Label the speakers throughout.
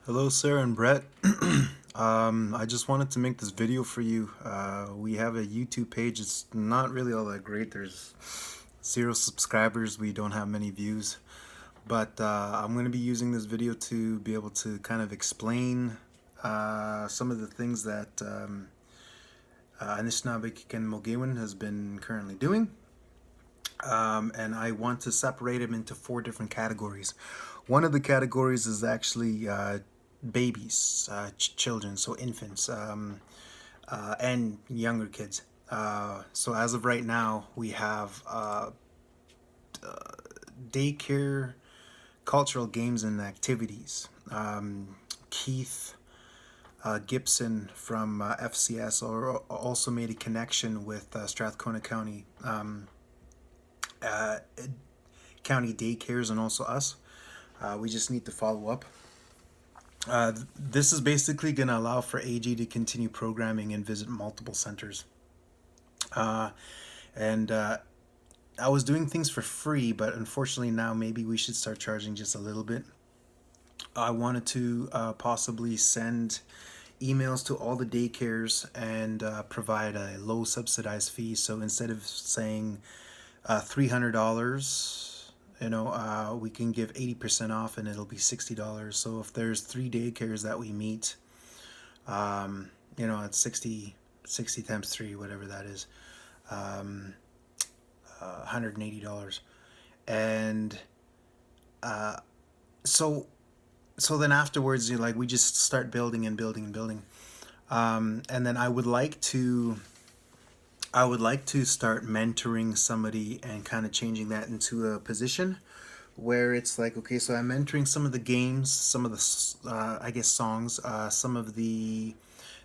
Speaker 1: Hello, Sarah and Brett. I just wanted to make this video for you. We have a YouTube page. It's not really all that great. There's 0 subscribers. We don't have many views. But I'm going to be using this video to be able to kind of explain some of the things that Anishnawbe Giikeniwmogaywin has been currently doing. And I want to separate them into 4 different categories. One of the categories is actually babies, children, so infants, and younger kids. So as of right now, we have daycare, cultural games and activities. Keith Gibson from FCS also made a connection with Strathcona County uh, county daycares and also us. We just need to follow up. This is basically going to allow for AG to continue programming and visit multiple centers. And I was doing things for free, but unfortunately now maybe we should start charging just a little bit. I wanted to possibly send emails to all the daycares and provide a low subsidized fee. So instead of saying $300, we can give 80% off and it'll be $60. So if there's 3 daycares that we meet, it's 60 times 3, whatever that is, $180. And so then afterwards, we just start building and building and building. And then I would like to start mentoring somebody and kind of changing that into a position where it's like, okay, so I'm mentoring some of the games, some of the, I guess, songs, some of the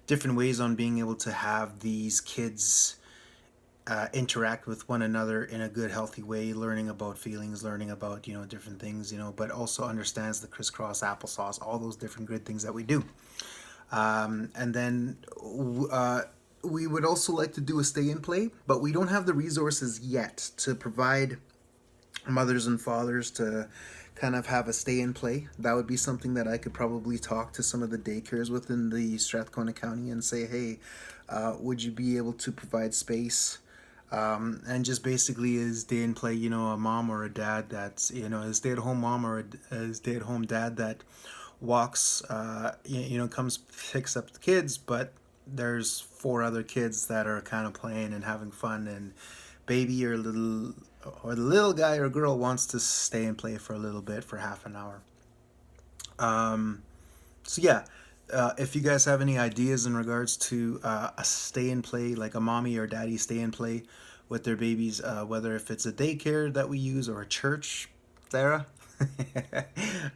Speaker 1: different ways on being able to have these kids interact with one another in a good, healthy way, learning about feelings, learning about, different things, but also understands the crisscross applesauce, all those different good things that we do. And then we would also like to do a stay and play, but we don't have the resources yet to provide mothers and fathers to kind of have a stay and play. That would be something that I could probably talk to some of the daycares within the Strathcona County and say, hey, would you be able to provide space? And just basically is stay and play, a mom or a dad that's, a stay-at-home mom or a stay-at-home dad that walks, comes, picks up the kids, but there's 4 other kids that are kind of playing and having fun, and baby or the little guy or girl wants to stay and play for a little bit for half an hour. So yeah, if you guys have any ideas in regards to a stay and play, like a mommy or daddy stay and play with their babies, whether if it's a daycare that we use or a church, Sarah.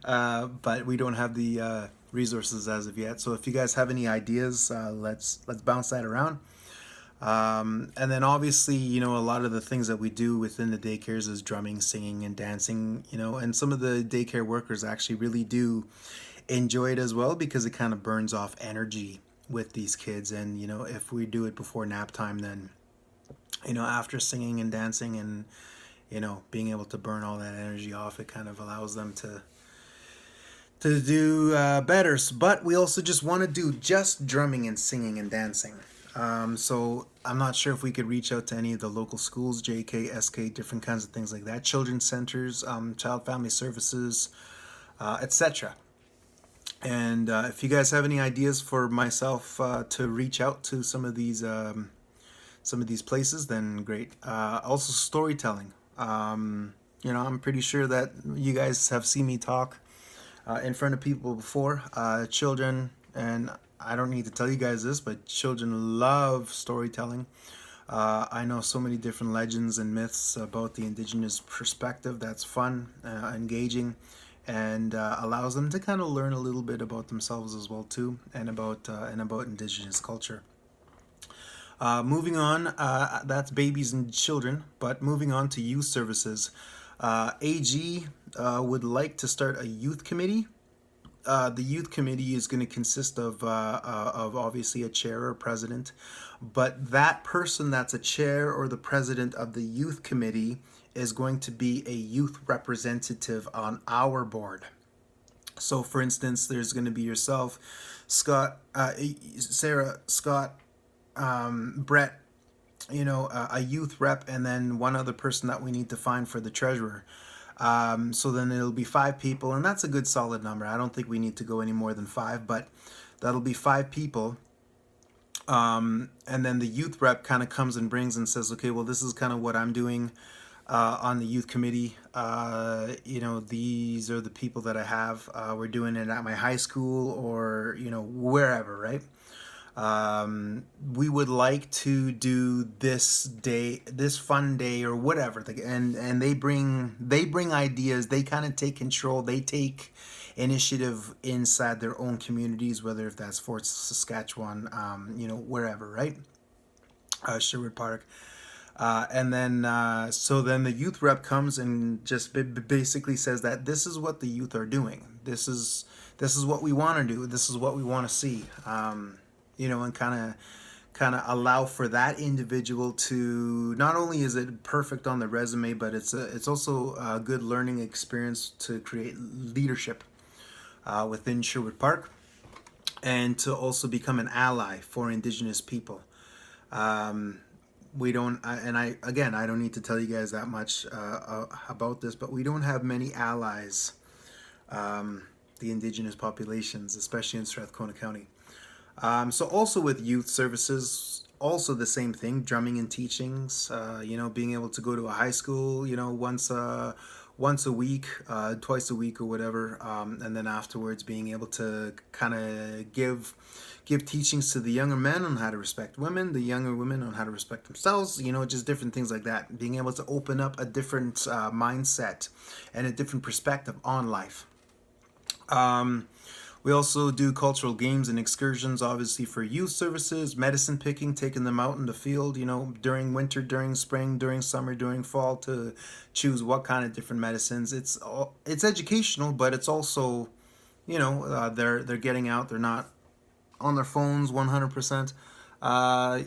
Speaker 1: But we don't have the resources as of yet. So if you guys have any ideas, let's bounce that around. And then obviously, a lot of the things that we do within the daycares is drumming, singing, and dancing, and some of the daycare workers actually really do enjoy it as well because it kind of burns off energy with these kids. And, if we do it before nap time, then, after singing and dancing and, being able to burn all that energy off, it kind of allows them to do better. But we also just want to do just drumming and singing and dancing. So I'm not sure if we could reach out to any of the local schools, JK, SK, different kinds of things like that, children's centers, child family services, etc. And if you guys have any ideas for myself to reach out to some of these places, then great. Also storytelling. I'm pretty sure that you guys have seen me talk in front of people before. Children, and I don't need to tell you guys this, but children love storytelling. I know so many different legends and myths about the indigenous perspective. That's fun, engaging, and allows them to kind of learn a little bit about themselves as well too, and about indigenous culture. Moving on, that's babies and children, but moving on to youth services. AG would like to start a youth committee. The youth committee is going to consist of obviously a chair or president, but that person that's a chair or the president of the youth committee is going to be a youth representative on our board. So, for instance, there's going to be yourself, Scott, Sarah, Scott, Brett, a youth rep, and then one other person that we need to find for the treasurer. So then it'll be 5 people, and that's a good solid number. I don't think we need to go any more than 5, but that'll be 5 people. And then the youth rep kind of comes and brings and says, okay, well, this is kind of what I'm doing on the youth committee. These are the people that I have. We're doing it at my high school or, wherever, right? We would like to do this day, this fun day or whatever, and they bring ideas. They kind of take control. They take initiative inside their own communities, whether if that's Fort Saskatchewan, wherever, right? Sherwood Park. And then so then the youth rep comes and just basically says that this is what the youth are doing. This is what we want to do. This is what we want to see. And kind of allow for that individual to, not only is it perfect on the resume, but it's also a good learning experience to create leadership within Sherwood Park, and to also become an ally for Indigenous people. We don't, and I don't need to tell you guys that much about this, but we don't have many allies, the Indigenous populations, especially in Strathcona County. So also with youth services, also the same thing, drumming and teachings, being able to go to a high school, once a week, twice a week or whatever, and then afterwards being able to kind of give teachings to the younger men on how to respect women, the younger women on how to respect themselves, just different things like that. Being able to open up a different mindset and a different perspective on life. We also do cultural games and excursions, obviously, for youth services, medicine picking, taking them out in the field, during winter, during spring, during summer, during fall, to choose what kind of different medicines. It's educational, but it's also, they're getting out. They're not on their phones 100%. I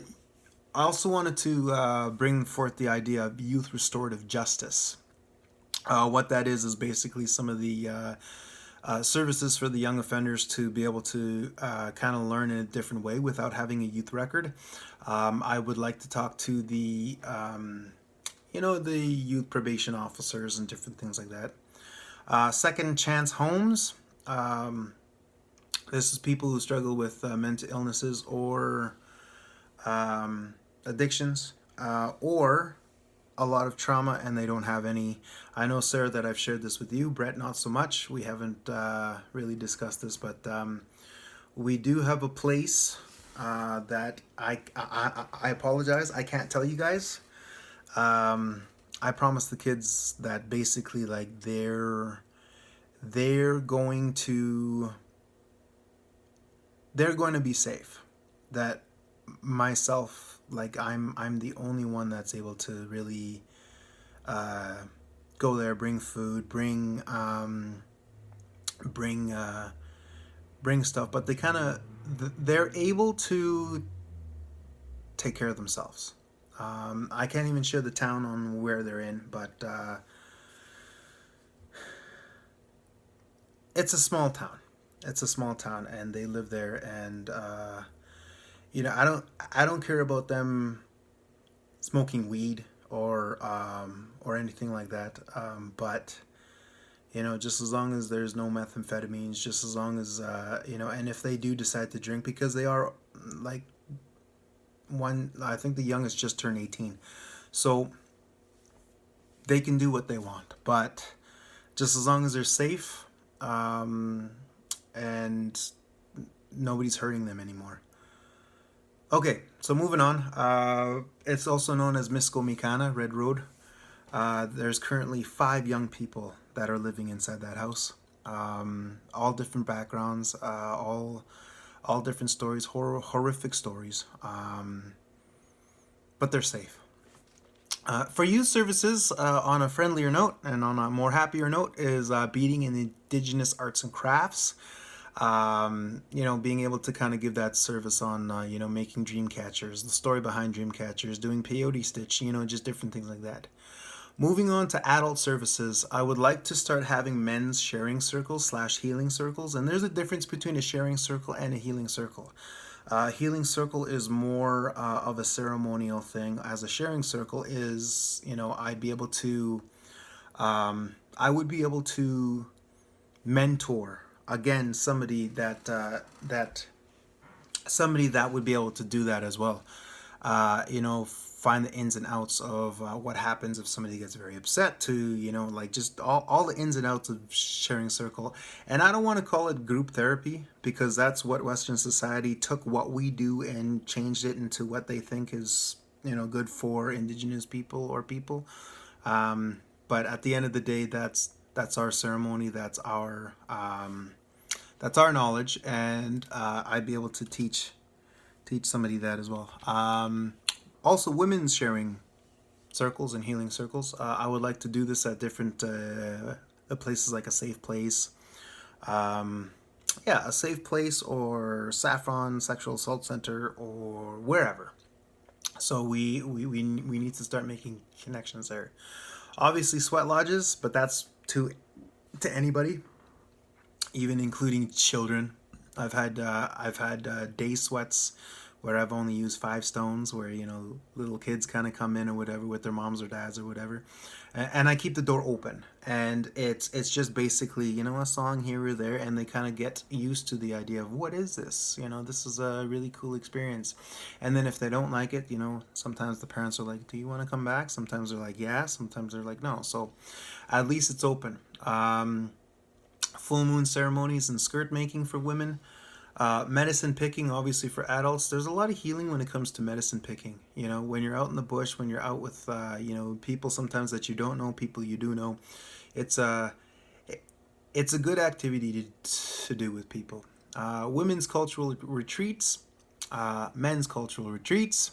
Speaker 1: also wanted to bring forth the idea of youth restorative justice. What that is basically some of the services for the young offenders to be able to kind of learn in a different way without having a youth record. I would like to talk to the youth probation officers and different things like that. Second chance homes. This is people who struggle with mental illnesses or addictions, or a lot of trauma, and they don't have any. I know, Sarah, that I've shared this with you. Brett, not so much. We haven't really discussed this, but we do have a place that I apologize, I can't tell you guys. I promised the kids that basically, like, they're going to be safe. That myself, like, I'm the only one that's able to really go there, bring food, bring stuff, but they're able to take care of themselves. I can't even share the town on where they're in, but it's a small town. It's a small town, and they live there, and I don't care about them smoking weed or anything like that. But just as long as there's no methamphetamines, just as long as and if they do decide to drink, because they are, like, I think the youngest just turned 18, so they can do what they want. But just as long as they're safe, and nobody's hurting them anymore. Okay, so moving on. It's also known as Miskilmikana, Red Road. There's currently 5 young people that are living inside that house. All different backgrounds, all different stories, horrific stories. But they're safe. For youth services, on a friendlier note and on a more happier note, is beating in Indigenous arts and crafts. Being able to kind of give that service on, making dream catchers, the story behind dream catchers, doing peyote stitch, just different things like that. Moving on to adult services, I would like to start having men's sharing circles slash healing circles. And there's a difference between a sharing circle and a healing circle. Healing circle is more of a ceremonial thing, as a sharing circle is, I would be able to mentor again somebody that would be able to do that as well. Find the ins and outs of what happens if somebody gets very upset, to, like just all the ins and outs of sharing circle. And I don't want to call it group therapy, because that's what Western society took what we do and changed it into what they think is, good for indigenous people or people. But at the end of the day, that's our ceremony, that's our knowledge, and I'd be able to teach somebody that as well. Also, women's sharing circles and healing circles. I would like to do this at different places, like a safe place. Yeah, a safe place, or Saffron Sexual Assault Center, or wherever. So we need to start making connections there. Obviously, sweat lodges, but that's to anybody, even including children. I've had day sweats where I've only used 5 stones, where little kids kind of come in or whatever with their moms or dads or whatever, and I keep the door open, and it's just basically a song here or there, and they kind of get used to the idea of what is this. This is a really cool experience, and then if they don't like it, sometimes the parents are like, "Do you want to come back?" Sometimes they're like, "Yeah." Sometimes they're like, "No." So at least it's open. Full moon ceremonies and skirt making for women. Medicine picking, obviously, for adults. There's a lot of healing when it comes to medicine picking. When you're out in the bush, when you're out with, people sometimes that you don't know, people you do know, it's a it's a good activity to do with people. Women's cultural retreats, men's cultural retreats,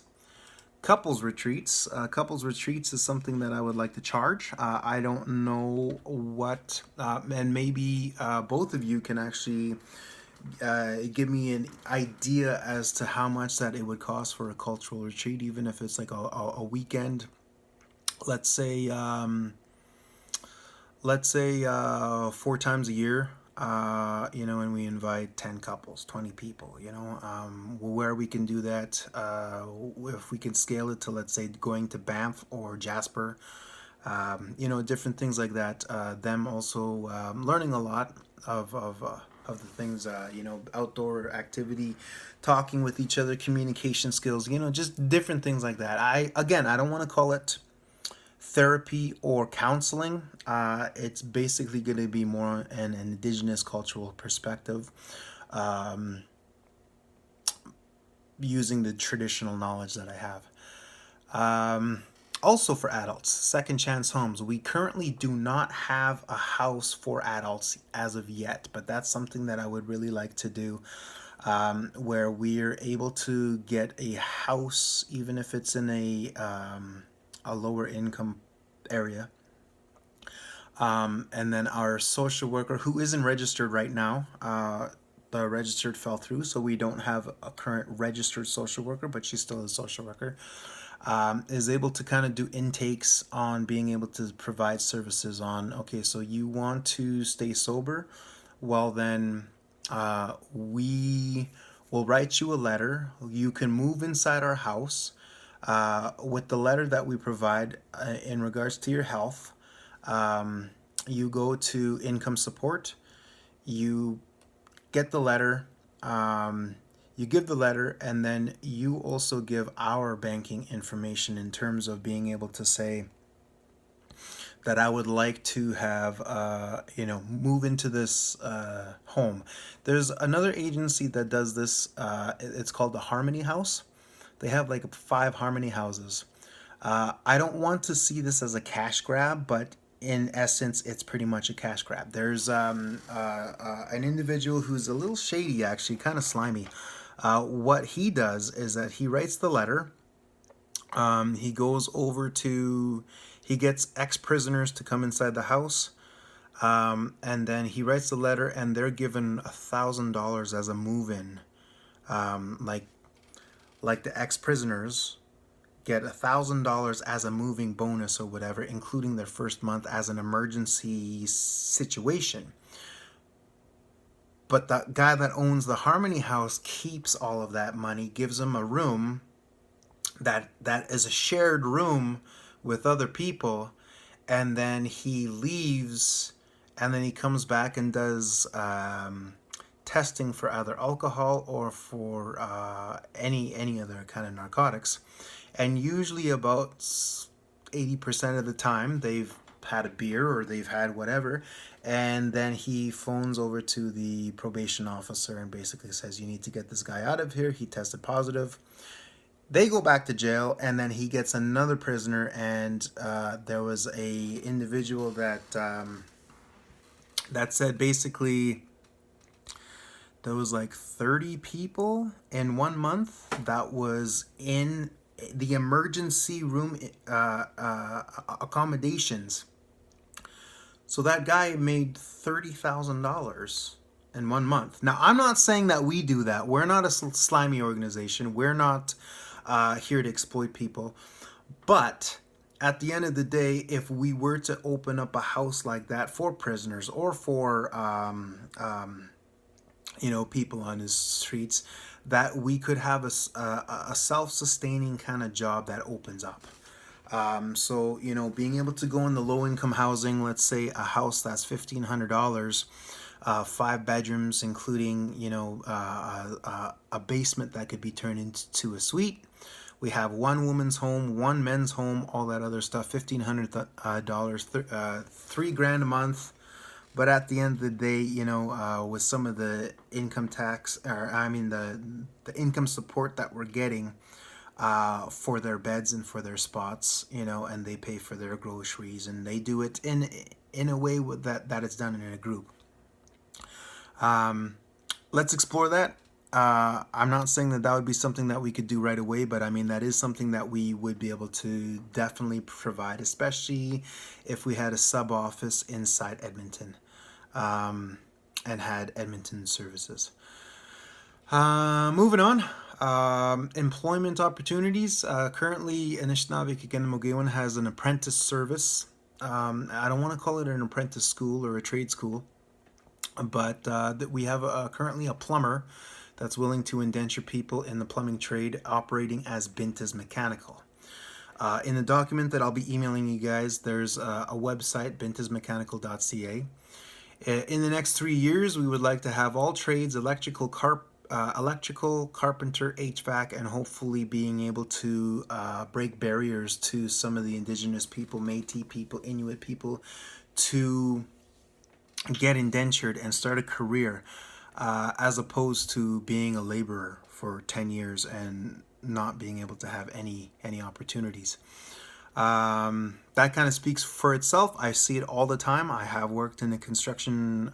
Speaker 1: couples retreats. Couples retreats is something that I would like to charge. I don't know what, and maybe both of you can actually give me an idea as to how much that it would cost for a cultural retreat, even if it's like a weekend. Let's say, 4 times a year. And we invite 10 couples, 20 people, where we can do that, if we can scale it to, let's say, going to Banff or Jasper, different things like that. Them also learning a lot of the things, outdoor activity, talking with each other, communication skills, just different things like that. I don't want to call it therapy or counseling. It's basically going to be more an indigenous cultural perspective, using the traditional knowledge that I have. Also, for adults, second chance homes. We currently do not have a house for adults as of yet, but that's something that I would really like to do, where we're able to get a house, even if it's in a lower income area. And then our social worker, who isn't registered right now, the registered fell through, so we don't have a current registered social worker, but she's still a social worker, is able to kind of do intakes on being able to provide services on, okay, so you want to stay sober? Well, then we will write you a letter. You can move inside our house with the letter that we provide in regards to your health. You go to income support, you get the letter, you give the letter, and then you also give our banking information in terms of being able to say that I would like to have, move into this home. There's another agency that does this. It's called the Harmony House. They have like 5 Harmony houses. I don't want to see this as a cash grab, but in essence, it's pretty much a cash grab. There's an individual who's a little shady, actually, kind of slimy. What he does is that he writes the letter. He goes over to, he gets ex-prisoners to come inside the house. And then he writes the letter, and they're given $1,000 as a move-in. Like the ex-prisoners get $1,000 as a moving bonus or whatever, including their first month as an emergency situation. But the guy that owns the Harmony House keeps all of that money, gives them a room that is a shared room with other people, and then he leaves, and then he comes back and does testing for either alcohol or for any other kind of narcotics. And usually about 80% of the time they've had a beer or they've had whatever, and then he phones over to the probation officer and basically says, you need to get this guy out of here, he tested positive. They go back to jail, and then he gets another prisoner. And there was a individual that said basically there was like 30 people in 1 month that was in the emergency room accommodations. So that guy made $30,000 in 1 month. Now, I'm not saying that we do that. We're not a slimy organization. We're not here to exploit people. But at the end of the day, if we were to open up a house like that for prisoners or for people on the streets, that we could have a self-sustaining kind of job that opens up. So being able to go in the low-income housing, let's say a house that's $1,500, 5 bedrooms, including a basement that could be turned into a suite. We have one woman's home, one men's home, all that other stuff. $1,500, $3,000 a month. But at the end of the day, with some of the income tax, or I mean the income support that we're getting for their beds and for their spots, and they pay for their groceries, and they do it in a way that it's done in a group. Let's explore that. I'm not saying that would be something that we could do right away, but I mean, that is something that we would be able to definitely provide, especially if we had a sub office inside Edmonton and had Edmonton services. Moving on. Employment opportunities. Currently, Anishnawbe Giikeniwmogaywin has an apprentice service. I don't want to call it an apprentice school or a trade school, but that we have currently a plumber that's willing to indenture people in the plumbing trade operating as Bintas Mechanical. In the document that I'll be emailing you guys, there's a website, bintasmechanical.ca. In the next 3 years, we would like to have all trades, electrical, carpenter, HVAC, and hopefully being able to break barriers to some of the indigenous people, Métis people, Inuit people, to get indentured and start a career, as opposed to being a laborer for 10 years and not being able to have any opportunities. That kind of speaks for itself. I see it all the time. I have worked in the construction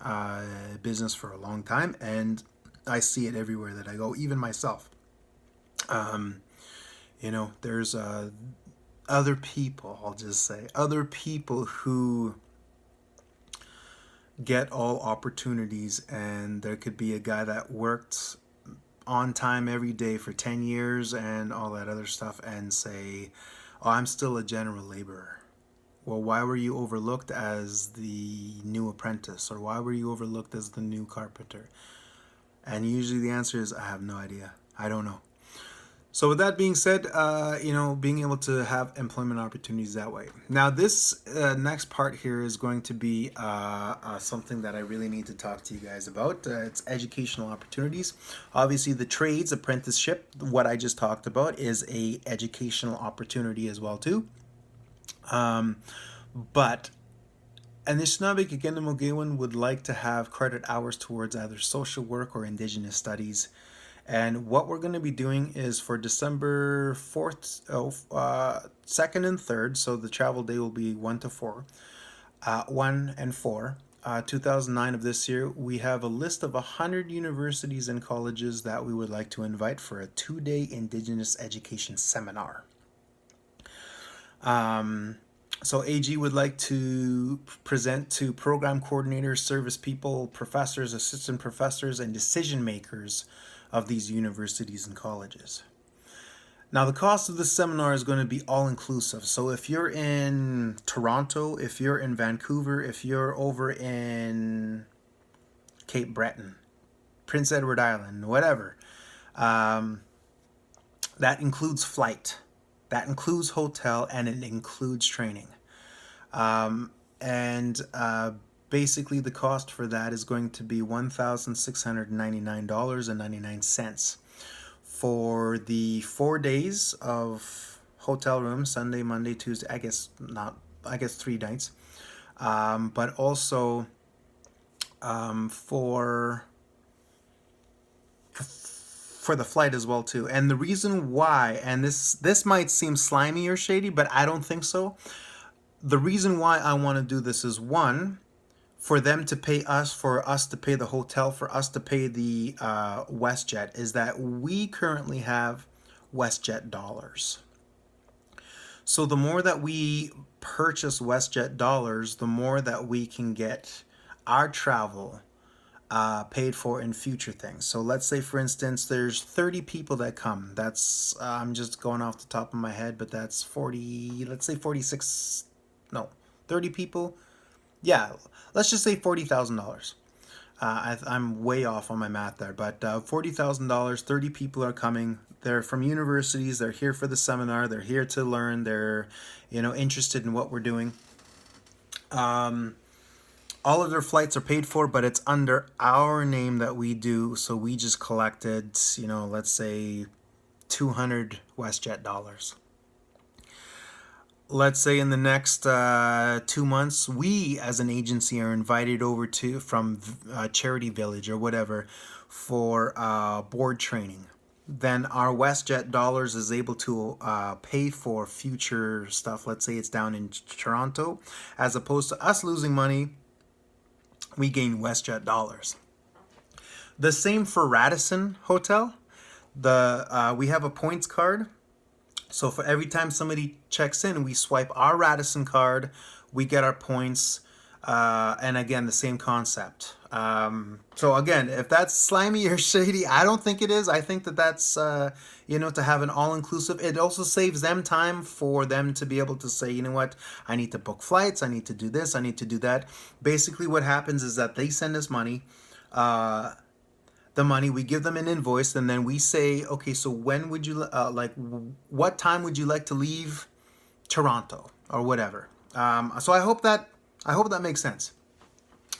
Speaker 1: business for a long time, and I see it everywhere that I go, even myself. There's other people, I'll just say, other people who get all opportunities, and there could be a guy that worked on time every day for 10 years and all that other stuff and say, oh, I'm still a general laborer. Well, why were you overlooked as the new apprentice, or why were you overlooked as the new carpenter? And usually the answer is, I have no idea. I don't know. So with that being said, being able to have employment opportunities that way. Now this next part here is going to be something that I really need to talk to you guys about. It's educational opportunities. Obviously the trades, apprenticeship, what I just talked about, is a educational opportunity as well too. But Anishnawbe Giikeniwmogaywin would like to have credit hours towards either social work or Indigenous studies. And what we're going to be doing is for December 4th, 2nd and 3rd, so the travel day will be 1 to 4, 1 and 4, 2009 of this year, we have a list of 100 universities and colleges that we would like to invite for a 2-day Indigenous education seminar. So AG would like to present to program coordinators, service people, professors, assistant professors, and decision makers of these universities and colleges. Now, the cost of this seminar is going to be all inclusive. So if you're in Toronto, if you're in Vancouver, if you're over in Cape Breton, Prince Edward Island, whatever, um, that includes flight, that includes hotel, and it includes training. And basically, the cost for that is going to be $1,699.99 for the 4 days of hotel room, Sunday, Monday, Tuesday. I guess not. I guess 3 nights. But also for the flight as well too. And the reason why, and this might seem slimy or shady, but I don't think so. The reason why I want to do this is, one, for them to pay us, for us to pay the hotel, for us to pay the WestJet, is that we currently have WestJet dollars. So the more that we purchase WestJet dollars, the more that we can get our travel paid for in future things. So let's say, for instance, there's 30 people that come. That's, I'm just going off the top of my head, but that's 40, let's say 46, no, 30 people. Yeah, let's just say $40,000. I'm way off on my math there, but $40,000, 30 people are coming. They're from universities. They're here for the seminar. They're here to learn. They're, interested in what we're doing. All of their flights are paid for, but it's under our name that we do. So we just collected, let's say 200 WestJet dollars. Let's say in the next 2 months, we as an agency are invited over from Charity Village or whatever for board training. Then our WestJet dollars is able to pay for future stuff. Let's say it's down in Toronto. As opposed to us losing money, we gain WestJet dollars. The same for Radisson Hotel. We have a points card. So for every time somebody checks in, we swipe our Radisson card, we get our points, and again, the same concept. So again, if that's slimy or shady, I don't think it is. I think that that's, to have an all-inclusive. It also saves them time for them to be able to say, you know what, I need to book flights, I need to do this, I need to do that. Basically what happens is that they send us money, we give them an invoice, and then we say, okay, so when would you what time would you like to leave Toronto or whatever. So I hope that makes sense.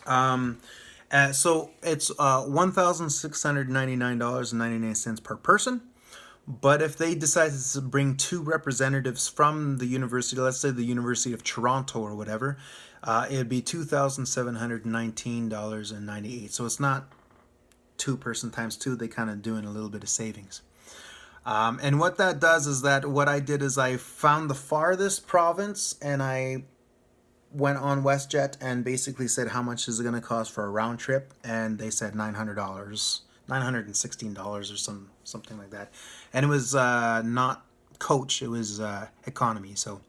Speaker 1: So it's $1,699.99 per person. But if they decide to bring two representatives from the university, let's say the University of Toronto or whatever, it'd be $2,719.98. So it's not two-person times two. They kind of doing a little bit of savings. And what that does is that what I did is I found the farthest province and I went on WestJet and basically said how much is it going to cost for a round trip, and they said $900, $916 or something like that. And it was not coach, it was economy. So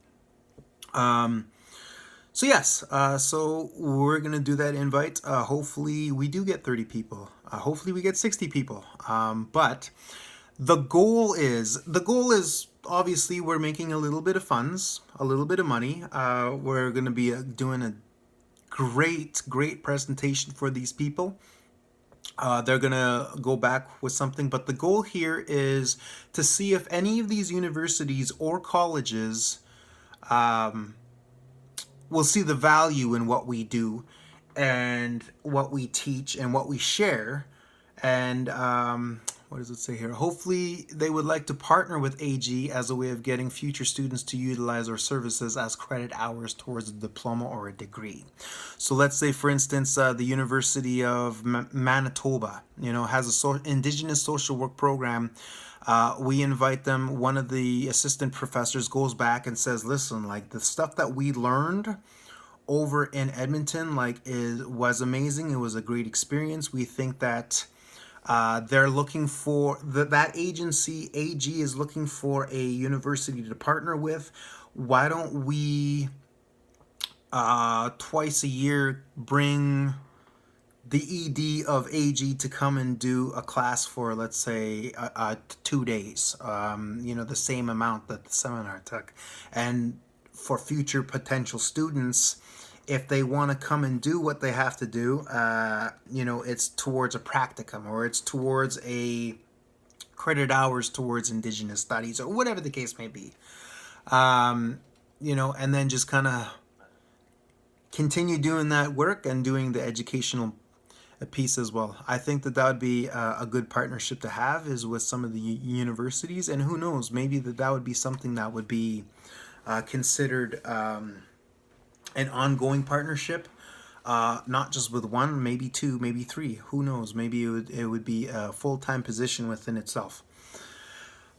Speaker 1: yes, so we're gonna do that invite. Hopefully we do get 30 people. Hopefully we get 60 people. But the goal is obviously we're making a little bit of funds, a little bit of money. We're gonna be doing a great presentation for these people. They're gonna go back with something, but the goal here is to see if any of these universities or colleges will see the value in what we do and what we teach and what we share. And what does it say here? Hopefully they would like to partner with AG as a way of getting future students to utilize our services as credit hours towards a diploma or a degree. So let's say, for instance, the University of Manitoba, has a Indigenous social work program. We invite them. One of the assistant professors goes back and says, listen, like the stuff that we learned over in Edmonton, was amazing. It was a great experience. We think that they're looking for, that agency, AG, is looking for a university to partner with. Why don't we twice a year bring the ED of AG to come and do a class for, let's say, 2 days, the same amount that the seminar took. And for future potential students, if they want to come and do what they have to do, it's towards a practicum, or it's towards a credit hours towards Indigenous studies, or whatever the case may be. And then just kind of continue doing that work and doing the educational piece as well. I think that would be a good partnership to have, is with some of the universities, and who knows, maybe that would be something that would be considered an ongoing partnership, not just with one, maybe two, maybe three. Who knows? Maybe it would be a full-time position within itself.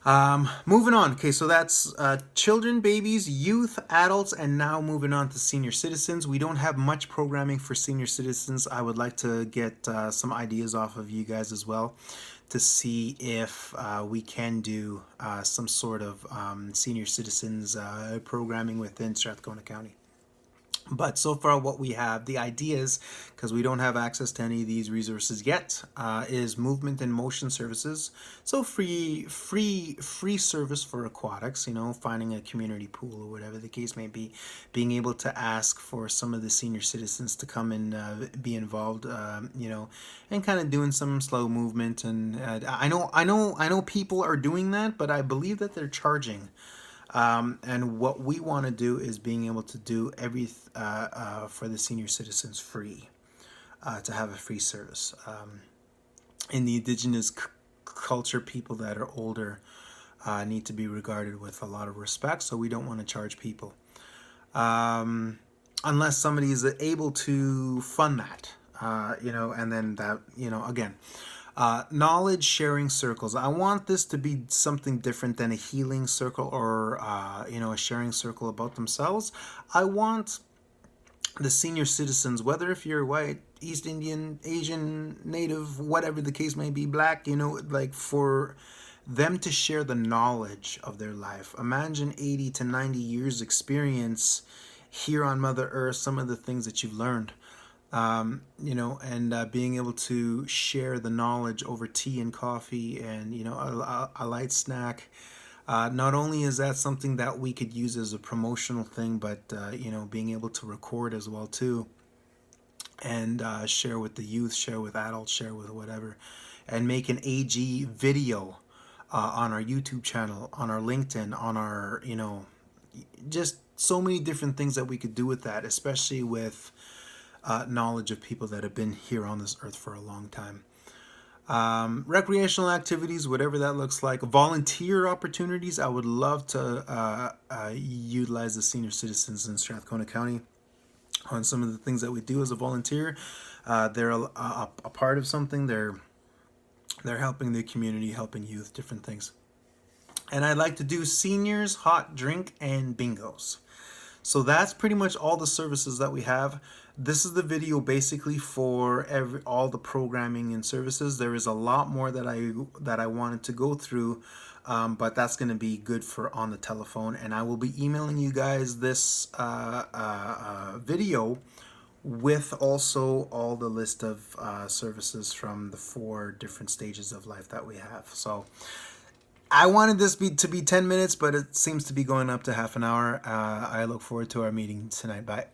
Speaker 1: Moving on. Okay, so that's children, babies, youth, adults, and now moving on to senior citizens. We don't have much programming for senior citizens. I would like to get some ideas off of you guys as well, to see if we can do some sort of senior citizens programming within Strathcona County. But so far what we have, the ideas, because we don't have access to any of these resources yet, is movement and motion services. So free service for aquatics, finding a community pool or whatever the case may be, being able to ask for some of the senior citizens to come and be involved, and kind of doing some slow movement. And I know people are doing that, but I believe that they're charging. And what we want to do is being able to do for the senior citizens free, to have a free service. In the Indigenous culture, people that are older need to be regarded with a lot of respect, so we don't want to charge people. Unless somebody is able to fund that, and then that, again, knowledge sharing circles. I want this to be something different than a healing circle, or a sharing circle about themselves. I want the senior citizens, whether if you're white, East Indian, Asian, Native, whatever the case may be, Black, for them to share the knowledge of their life. Imagine 80 to 90 years experience here on Mother Earth, some of the things that you've learned. And being able to share the knowledge over tea and coffee, and a light snack. Not only is that something that we could use as a promotional thing, but being able to record as well too, and share with the youth, share with adults, share with whatever, and make an AG video on our YouTube channel, on our LinkedIn, on our just so many different things that we could do with that, especially with knowledge of people that have been here on this earth for a long time. Recreational activities, whatever that looks like. Volunteer opportunities. I would love to utilize the senior citizens in Strathcona County on some of the things that we do as a volunteer. They're a part of something. They're helping the community, helping youth, different things. And I'd like to do seniors, hot drink, and bingos. So that's pretty much all the services that we have. This is the video basically for all the programming and services. There is a lot more that I wanted to go through, but that's going to be good for on the telephone. And I will be emailing you guys this video with also all the list of services from the 4 different stages of life that we have. So I wanted this to be 10 minutes, but it seems to be going up to half an hour. I look forward to our meeting tonight. Bye.